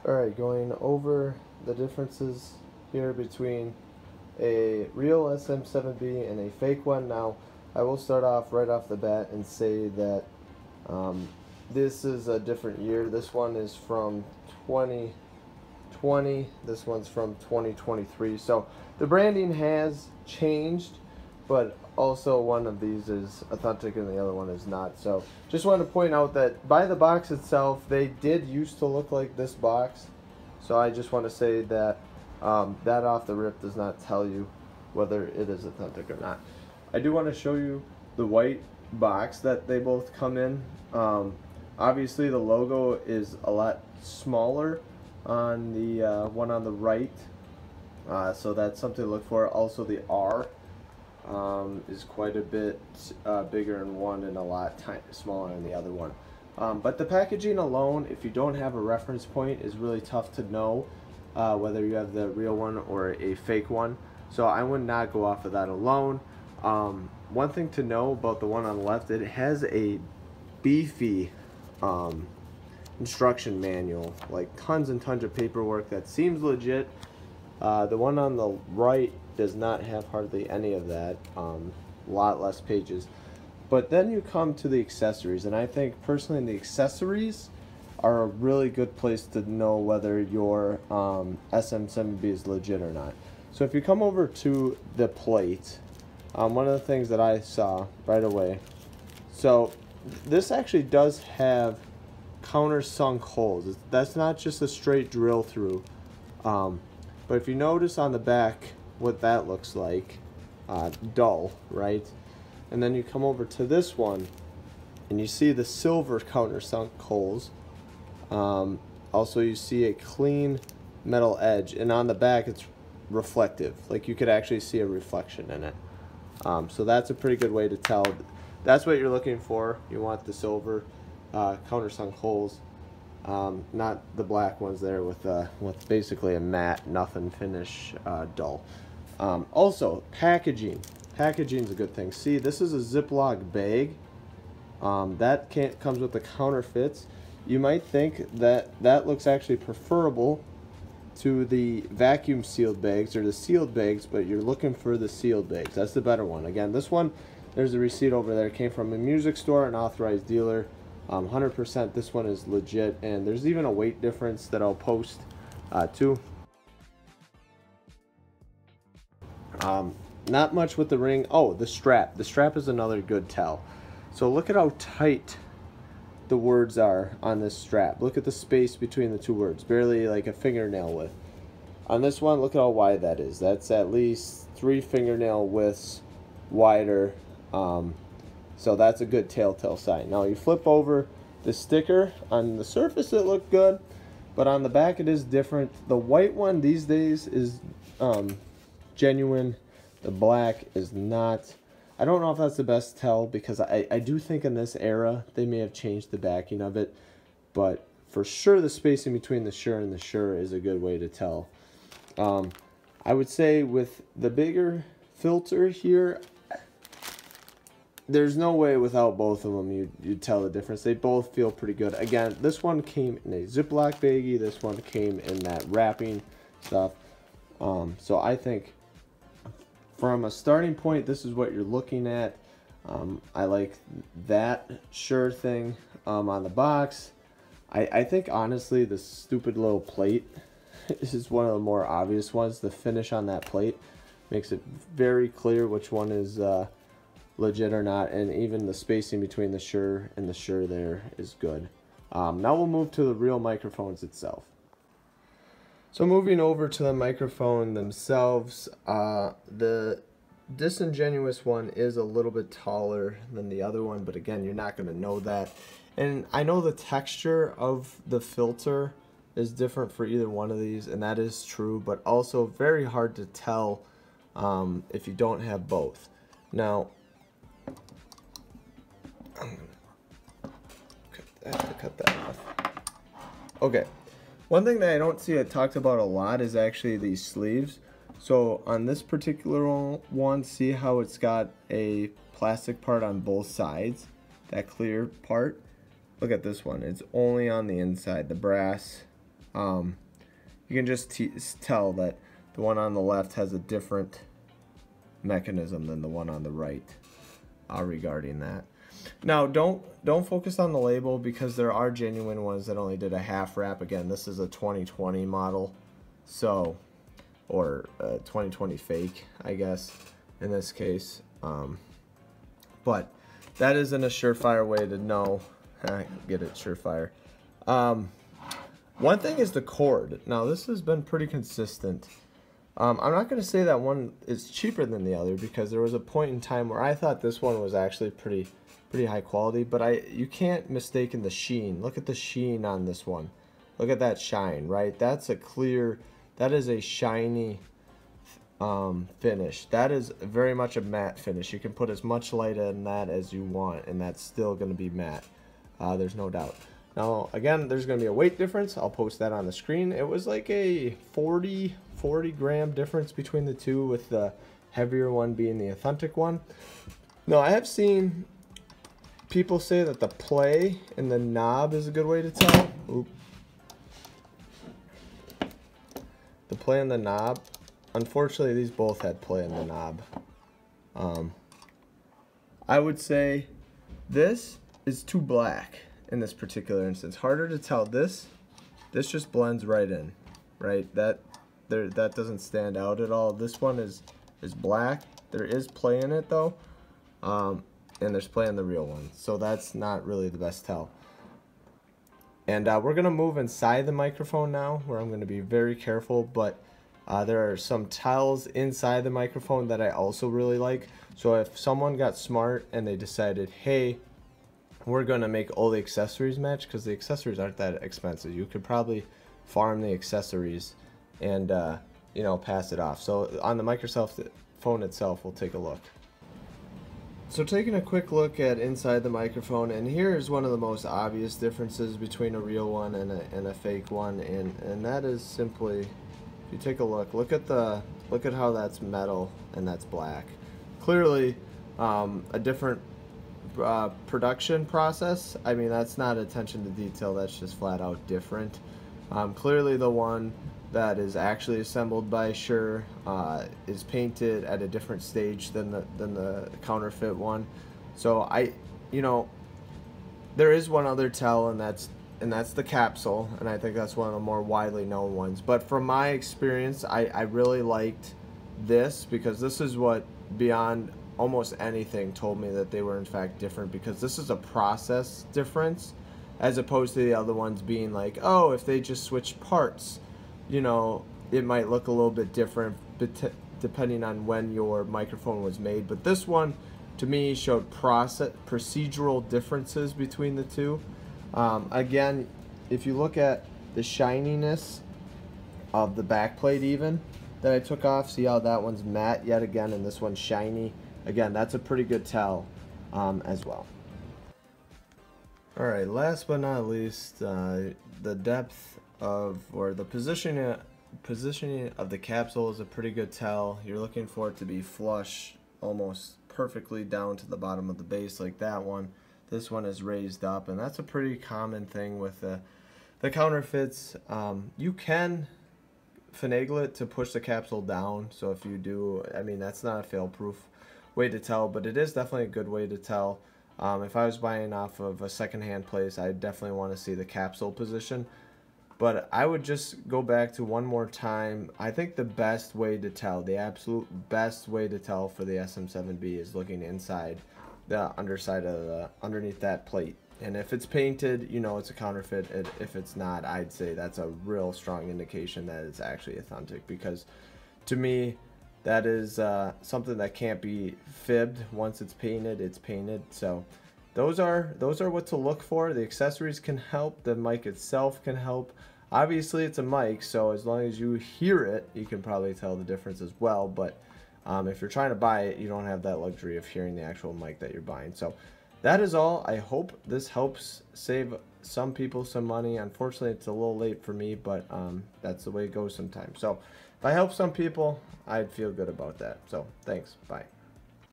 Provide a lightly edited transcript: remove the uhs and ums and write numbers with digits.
Alright, going over the differences here between a real SM7B and a fake one. Now, I will start off right off the bat and say that um, this is a different year. This one is from 2020. This one's from 2023. So the branding has changed, but also one of these is authentic and the other one is not. So just wanted to point out that by the box itself, they did used to look like this box. So I just want to say that that off the rip does not tell you whether it is authentic or not. I do want to show you the white box that they both come in. Obviously the logo is a lot smaller on the one on the right, so that's something to look for. Also the R is quite a bit bigger in one and a lot smaller in the other one. But the packaging alone, if you don't have a reference point, is really tough to know whether you have the real one or a fake one. So I would not go off of that alone. One thing to know about the one on the left, it has a beefy instruction manual, like tons and tons of paperwork that seems legit. The one on the right does not have hardly any of that, a lot less pages. But then you come to the accessories, and I think personally the accessories are a really good place to know whether your SM7B is legit or not. So if you come over to the plate, one of the things that I saw right away, so this actually does have countersunk holes. That's not just a straight drill through. But if you notice on the back what that looks like, dull, right? And then you come over to this one and you see the silver countersunk holes. Also you see a clean metal edge, and on the back it's reflective, like you could actually see a reflection in it. So that's a pretty good way to tell. That's what you're looking for. You want the silver countersunk holes, not the black ones there with basically a matte nothing finish, dull. Also packaging. Packaging is a good thing. See, this is a Ziploc bag. That comes with the counterfeits. You might think that that looks actually preferable to the vacuum sealed bags or the sealed bags, but you're looking for the sealed bags. That's the better one. Again, this one, there's a receipt over there. It came from a music store, an authorized dealer. 100% this one is legit, and there's even a weight difference that I'll post too. Not much with the ring. Oh, the strap. The strap is another good tell. So look at how tight the words are on this strap. Look at the space between the two words, barely like a fingernail width. On this one, look at how wide that is. That's at least 3 fingernail widths wider. So that's a good telltale sign. Now you flip over the sticker. On the surface it looked good, but on the back it is different. The white one these days is genuine. The black is not. I don't know if that's the best tell, because I do think in this era they may have changed the backing of it, but for sure the spacing between the Shure and the Shure is a good way to tell. I would say with the bigger filter here, there's no way without both of them you'd tell the difference. They both feel pretty good. Again, this one came in a Ziploc baggie, this one came in that wrapping stuff. So I think from a starting point, this is what you're looking at. I like that Shure thing on the box. I think honestly the stupid little plate is one of the more obvious ones. The finish on that plate makes it very clear which one is legit or not, and even the spacing between the Shure and the Shure there is good. Now we'll move to the real microphones itself. So moving over to the microphone themselves, the disingenuous one is a little bit taller than the other one, but again, you're not going to know that. And I know the texture of the filter is different for either one of these, and that is true, but also very hard to tell if you don't have both. Now, I have to cut that off. Okay. One thing that I don't see it talked about a lot is actually these sleeves. So on this particular one, see how it's got a plastic part on both sides, that clear part? Look at this one, it's only on the inside, the brass You can just tell that the one on the left has a different mechanism than the one on the right regarding that. Now, don't focus on the label, because there are genuine ones that only did a half wrap. Again, this is a 2020 model, so, or a 2020 fake, I guess, in this case. But that isn't a surefire way to know. Get it, surefire. One thing is the cord. Now, this has been pretty consistent. I'm not going to say that one is cheaper than the other, because there was a point in time where I thought this one was actually pretty high quality, but you can't mistake in the sheen. Look at the sheen on this one. Look at that shine, right? That is a shiny finish. That is very much a matte finish. You can put as much light in that as you want, and that's still going to be matte. There's no doubt. Now, again, there's going to be a weight difference. I'll post that on the screen. It was like a 40 gram difference between the two, with the heavier one being the authentic one. Now, I have seen people say that the play in the knob is a good way to tell. Oop. The play in the knob. Unfortunately, these both had play in the knob. I would say this is too black in this particular instance. Harder to tell. This just blends right in, right? That doesn't stand out at all. This one is black. There is play in it though. And there's play in the real one, so that's not really the best tell. And we're gonna move inside the microphone now, where I'm gonna be very careful, but there are some tells inside the microphone that I also really like. So if someone got smart and they decided, hey, we're gonna make all the accessories match, because the accessories aren't that expensive. You could probably farm the accessories and you know, pass it off. So on the Microsoft phone itself, we'll take a look. So taking a quick look at inside the microphone, and here is one of the most obvious differences between a real one and a fake one, and that is simply, if you take a look at how that's metal and that's black. Clearly a different production process. I mean, that's not attention to detail, that's just flat out different. Clearly the one that is actually assembled by Shure is painted at a different stage than the counterfeit one. So you know, there is one other tell, and that's the capsule, and I think that's one of the more widely known ones. But from my experience, I really liked this, because this is what, beyond almost anything, told me that they were in fact different, because this is a process difference, as opposed to the other ones being like, oh, if they just switch parts, you know, it might look a little bit different depending on when your microphone was made. But this one, to me, showed procedural differences between the two. Again, if you look at the shininess of the backplate even that I took off, see how that one's matte yet again, and this one's shiny. Again, that's a pretty good tell as well. Alright, last but not least, the depth of, or the positioning of the capsule is a pretty good tell. You're looking for it to be flush, almost perfectly down to the bottom of the base like that one. This one is raised up, and that's a pretty common thing with the counterfeits. You can finagle it to push the capsule down, so if you do, I mean, that's not a fail-proof way to tell, but it is definitely a good way to tell. If I was buying off of a secondhand place, I definitely want to see the capsule position. But I would just go back to one more time. I think the best way to tell, the absolute best way to tell for the SM7B is looking inside the underside of underneath that plate. And if it's painted, you know it's a counterfeit. If it's not, I'd say that's a real strong indication that it's actually authentic, because to me, that is something that can't be fibbed. Once it's painted, it's painted. So those are what to look for. The accessories can help. The mic itself can help. Obviously, it's a mic, so as long as you hear it, you can probably tell the difference as well. But if you're trying to buy it, you don't have that luxury of hearing the actual mic that you're buying. So that is all. I hope this helps save some people some money. Unfortunately, it's a little late for me, but that's the way it goes sometimes. So if I help some people, I'd feel good about that. So thanks. Bye.